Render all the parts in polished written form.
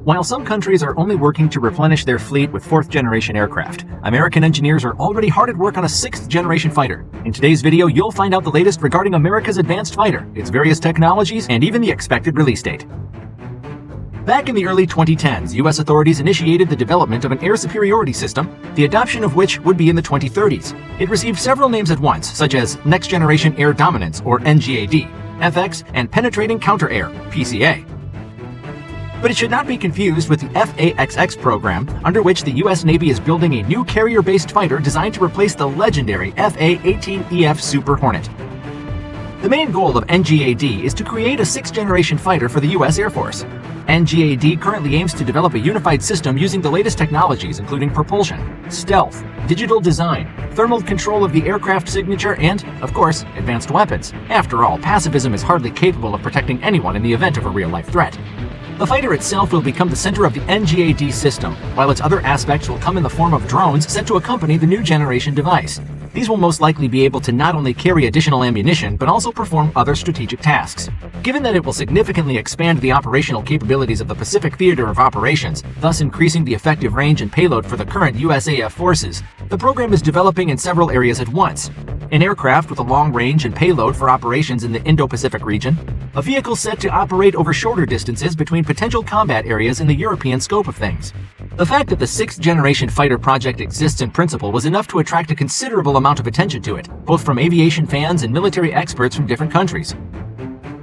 While some countries are only working to replenish their fleet with fourth-generation aircraft, American engineers are already hard at work on a sixth-generation fighter. In today's video, you'll find out the latest regarding America's advanced fighter, its various technologies, and even the expected release date. Back in the early 2010s, U.S. authorities initiated the development of an air superiority system, the adoption of which would be in the 2030s. It received several names at once, such as Next Generation Air Dominance, or NGAD, FX, and Penetrating Counter-Air, PCA. But it should not be confused with the FAXX program, under which the U.S. Navy is building a new carrier-based fighter designed to replace the legendary FA-18EF Super Hornet. The main goal of NGAD is to create a sixth-generation fighter for the U.S. Air Force. NGAD currently aims to develop a unified system using the latest technologies including propulsion, stealth, digital design, thermal control of the aircraft signature, and, of course, advanced weapons. After all, pacifism is hardly capable of protecting anyone in the event of a real-life threat. The fighter itself will become the center of the NGAD system, while its other aspects will come in the form of drones set to accompany the new generation device. These will most likely be able to not only carry additional ammunition, but also perform other strategic tasks. Given that it will significantly expand the operational capabilities of the Pacific Theater of Operations, thus increasing the effective range and payload for the current USAF forces, the program is developing in several areas at once. An aircraft with a long range and payload for operations in the Indo-Pacific region, a vehicle set to operate over shorter distances between potential combat areas in the European scope of things. The fact that the sixth-generation fighter project exists in principle was enough to attract a considerable amount of attention to it, both from aviation fans and military experts from different countries.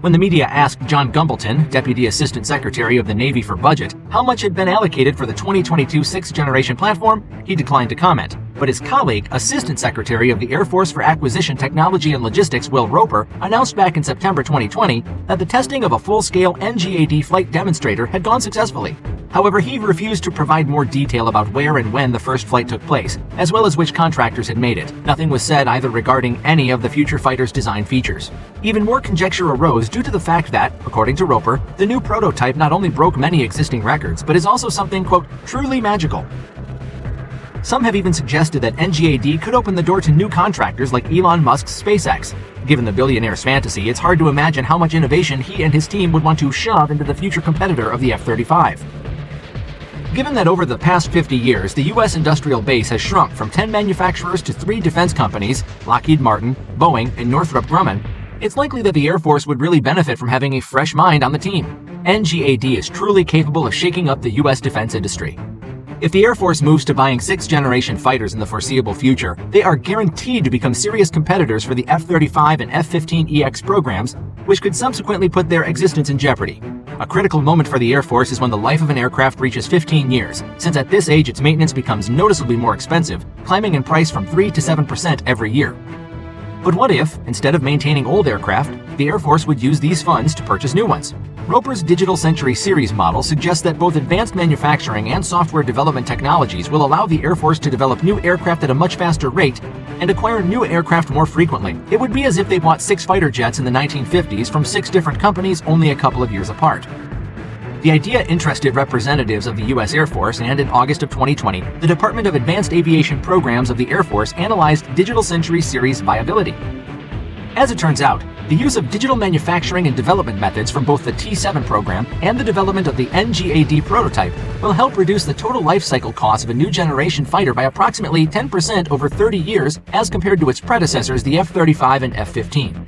When the media asked John Gumbleton, Deputy Assistant Secretary of the Navy for Budget, how much had been allocated for the 2022 sixth-generation platform, he declined to comment. But his colleague, Assistant Secretary of the Air Force for Acquisition Technology and Logistics, Will Roper, announced back in September 2020 that the testing of a full-scale NGAD flight demonstrator had gone successfully. However, he refused to provide more detail about where and when the first flight took place, as well as which contractors had made it. Nothing was said either regarding any of the future fighter's design features. Even more conjecture arose due to the fact that, according to Roper, the new prototype not only broke many existing records, but is also something, quote, truly magical. Some have even suggested that NGAD could open the door to new contractors like Elon Musk's SpaceX. Given the billionaire's fantasy, it's hard to imagine how much innovation he and his team would want to shove into the future competitor of the F-35. Given that over the past 50 years, the U.S. industrial base has shrunk from 10 manufacturers to 3 defense companies, Lockheed Martin, Boeing, and Northrop Grumman, it's likely that the Air Force would really benefit from having a fresh mind on the team. NGAD is truly capable of shaking up the U.S. defense industry. If the Air Force moves to buying sixth-generation fighters in the foreseeable future, they are guaranteed to become serious competitors for the F-35 and F-15EX programs, which could subsequently put their existence in jeopardy. A critical moment for the Air Force is when the life of an aircraft reaches 15 years, since at this age its maintenance becomes noticeably more expensive, climbing in price from 3 to 7% every year. But what if, instead of maintaining old aircraft, the Air Force would use these funds to purchase new ones? Roper's Digital Century Series model suggests that both advanced manufacturing and software development technologies will allow the Air Force to develop new aircraft at a much faster rate and acquire new aircraft more frequently. It would be as if they bought 6 fighter jets in the 1950s from 6 different companies only a couple of years apart. The idea interested representatives of the U.S. Air Force, and in August of 2020, the Department of Advanced Aviation Programs of the Air Force analyzed Digital Century Series viability. As it turns out, the use of digital manufacturing and development methods from both the T-7 program and the development of the NGAD prototype will help reduce the total life cycle cost of a new generation fighter by approximately 10% over 30 years as compared to its predecessors, the F-35 and F-15.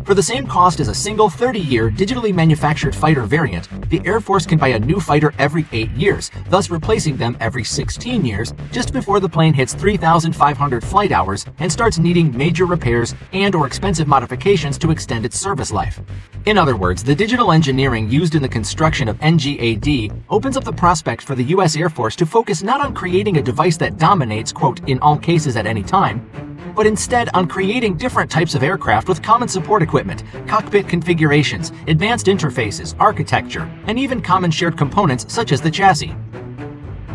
For the same cost as a single 30-year digitally manufactured fighter variant, the Air Force can buy a new fighter every 8 years, thus replacing them every 16 years, just before the plane hits 3,500 flight hours and starts needing major repairs and/or expensive modifications to extend its service life. In other words, the digital engineering used in the construction of NGAD opens up the prospect for the U.S. Air Force to focus not on creating a device that dominates, quote, in all cases at any time, but instead on creating different types of aircraft with common support equipment, cockpit configurations, advanced interfaces, architecture, and even common shared components such as the chassis.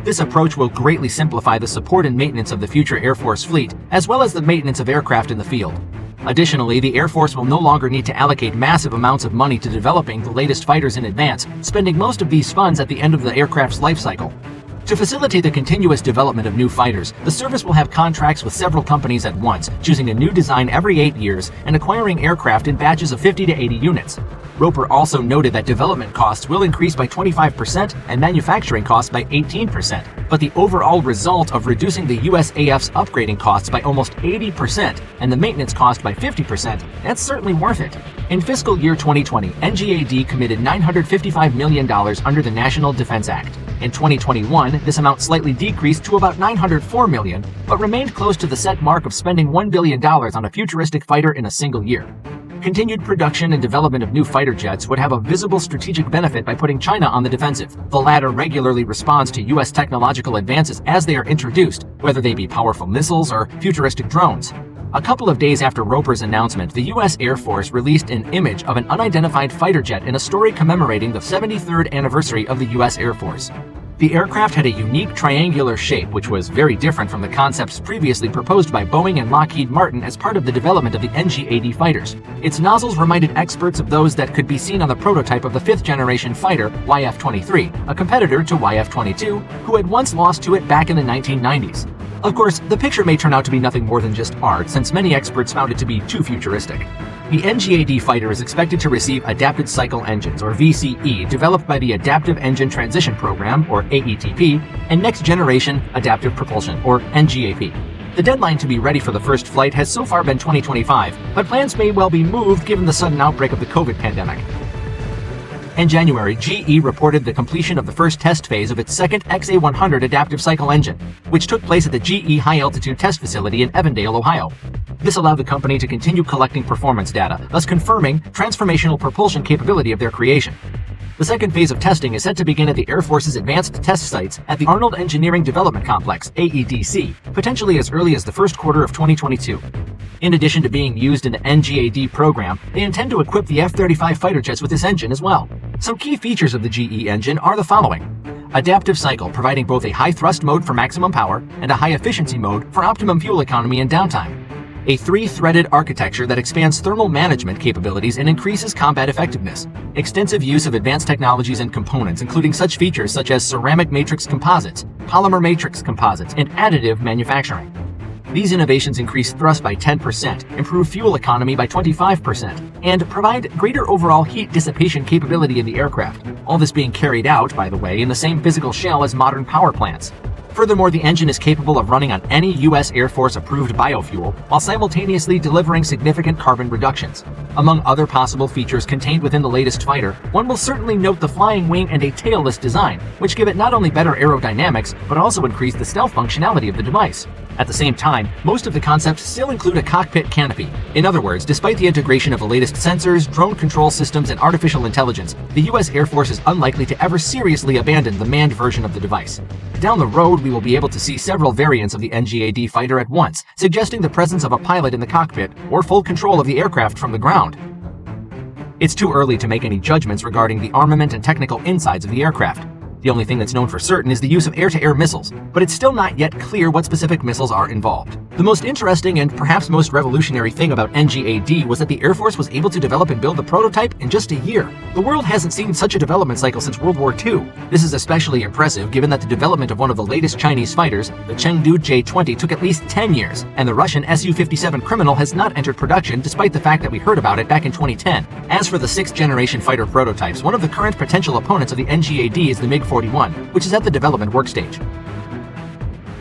This approach will greatly simplify the support and maintenance of the future Air Force fleet, as well as the maintenance of aircraft in the field. Additionally, the Air Force will no longer need to allocate massive amounts of money to developing the latest fighters in advance, spending most of these funds at the end of the aircraft's life cycle. To facilitate the continuous development of new fighters, the service will have contracts with several companies at once, choosing a new design every 8 years and acquiring aircraft in batches of 50 to 80 units. Roper also noted that development costs will increase by 25% and manufacturing costs by 18%, but the overall result of reducing the USAF's upgrading costs by almost 80% and the maintenance cost by 50%, that's certainly worth it. In fiscal year 2020, NGAD committed $955 million under the National Defense Act. In 2021, this amount slightly decreased to about $904 million, but remained close to the set mark of spending $1 billion on a futuristic fighter in a single year. Continued production and development of new fighter jets would have a visible strategic benefit by putting China on the defensive. The latter regularly responds to U.S. technological advances as they are introduced, whether they be powerful missiles or futuristic drones. A couple of days after Roper's announcement, the U.S. Air Force released an image of an unidentified fighter jet in a story commemorating the 73rd anniversary of the U.S. Air Force. The aircraft had a unique triangular shape, which was very different from the concepts previously proposed by Boeing and Lockheed Martin as part of the development of the NGAD fighters. Its nozzles reminded experts of those that could be seen on the prototype of the 5th generation fighter, YF-23, a competitor to YF-22, who had once lost to it back in the 1990s. Of course, the picture may turn out to be nothing more than just art, since many experts found it to be too futuristic. The NGAD fighter is expected to receive Adapted Cycle Engines, or VCE, developed by the Adaptive Engine Transition Program, or AETP, and Next Generation Adaptive Propulsion, or NGAP. The deadline to be ready for the first flight has so far been 2025, but plans may well be moved given the sudden outbreak of the COVID pandemic. In January, GE reported the completion of the first test phase of its second XA100 adaptive cycle engine, which took place at the GE High Altitude Test Facility in Evandale, Ohio. This allowed the company to continue collecting performance data, thus confirming transformational propulsion capability of their creation. The second phase of testing is set to begin at the Air Force's Advanced Test Sites at the Arnold Engineering Development Complex, AEDC, potentially as early as the first quarter of 2022. In addition to being used in the NGAD program, they intend to equip the F-35 fighter jets with this engine as well. Some key features of the GE engine are the following. Adaptive cycle, providing both a high thrust mode for maximum power and a high efficiency mode for optimum fuel economy and downtime. A 3-threaded architecture that expands thermal management capabilities and increases combat effectiveness. Extensive use of advanced technologies and components, including such features such as ceramic matrix composites, polymer matrix composites, and additive manufacturing. These innovations increase thrust by 10%, improve fuel economy by 25%, and provide greater overall heat dissipation capability in the aircraft. All this being carried out, by the way, in the same physical shell as modern power plants. Furthermore, the engine is capable of running on any U.S. Air Force approved biofuel while simultaneously delivering significant carbon reductions. Among other possible features contained within the latest fighter, one will certainly note the flying wing and a tailless design, which give it not only better aerodynamics, but also increase the stealth functionality of the device. At the same time, most of the concepts still include a cockpit canopy. In other words, despite the integration of the latest sensors, drone control systems, and artificial intelligence, the U.S. Air Force is unlikely to ever seriously abandon the manned version of the device. Down the road, we will be able to see several variants of the NGAD fighter at once, suggesting the presence of a pilot in the cockpit or full control of the aircraft from the ground. It's too early to make any judgments regarding the armament and technical insides of the aircraft. The only thing that's known for certain is the use of air-to-air missiles, but it's still not yet clear what specific missiles are involved. The most interesting and perhaps most revolutionary thing about NGAD was that the Air Force was able to develop and build the prototype in just a year. The world hasn't seen such a development cycle since World War II. This is especially impressive given that the development of one of the latest Chinese fighters, the Chengdu J-20, took at least 10 years, and the Russian Su-57 Criminal has not entered production despite the fact that we heard about it back in 2010. As for the 6th generation fighter prototypes, one of the current potential opponents of the NGAD is the MiG-41, which is at the development work stage.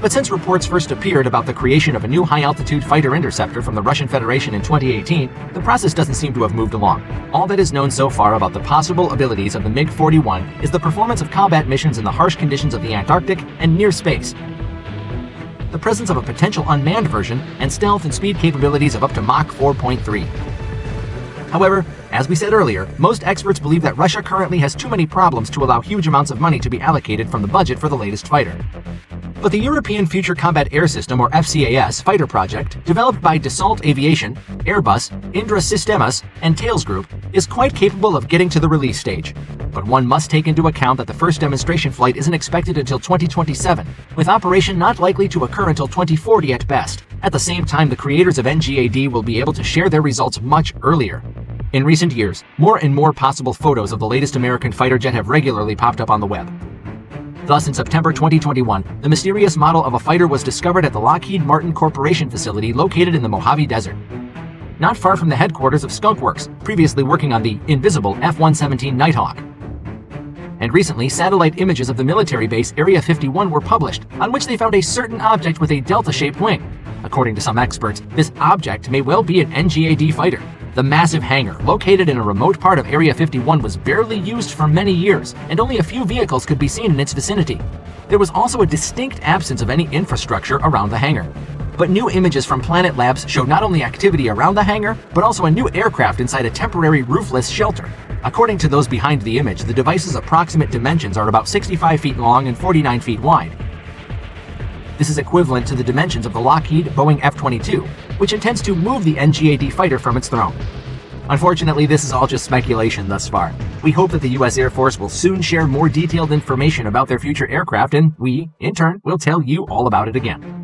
But since reports first appeared about the creation of a new high-altitude fighter interceptor from the Russian Federation in 2018, the process doesn't seem to have moved along. All that is known so far about the possible abilities of the MiG-41 is the performance of combat missions in the harsh conditions of the Antarctic and near space, the presence of a potential unmanned version, and stealth and speed capabilities of up to Mach 4.3. However, as we said earlier, most experts believe that Russia currently has too many problems to allow huge amounts of money to be allocated from the budget for the latest fighter. But the European Future Combat Air System, or FCAS, fighter project, developed by Dassault Aviation, Airbus, Indra Sistemas, and Thales Group, is quite capable of getting to the release stage. But one must take into account that the first demonstration flight isn't expected until 2027, with operation not likely to occur until 2040 at best. At the same time, the creators of NGAD will be able to share their results much earlier. In recent years, more and more possible photos of the latest American fighter jet have regularly popped up on the web. Thus, in September 2021, the mysterious model of a fighter was discovered at the Lockheed Martin Corporation facility located in the Mojave Desert, not far from the headquarters of Skunk Works, previously working on the invisible F-117 Nighthawk. And recently, satellite images of the military base Area 51 were published, on which they found a certain object with a delta-shaped wing. According to some experts, this object may well be an NGAD fighter. The massive hangar, located in a remote part of Area 51, was barely used for many years, and only a few vehicles could be seen in its vicinity. There was also a distinct absence of any infrastructure around the hangar. But new images from Planet Labs showed not only activity around the hangar, but also a new aircraft inside a temporary roofless shelter. According to those behind the image, the device's approximate dimensions are about 65 feet long and 49 feet wide. This is equivalent to the dimensions of the Lockheed Boeing F-22, which intends to move the NGAD fighter from its throne. Unfortunately, this is all just speculation thus far. We hope that the U.S. Air Force will soon share more detailed information about their future aircraft, and we, in turn, will tell you all about it again.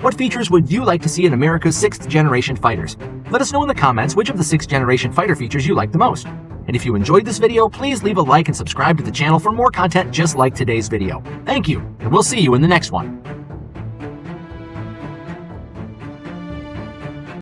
What features would you like to see in America's 6th generation fighters? Let us know in the comments which of the 6th generation fighter features you like the most. And if you enjoyed this video, please leave a like and subscribe to the channel for more content just like today's video. Thank you, and we'll see you in the next one.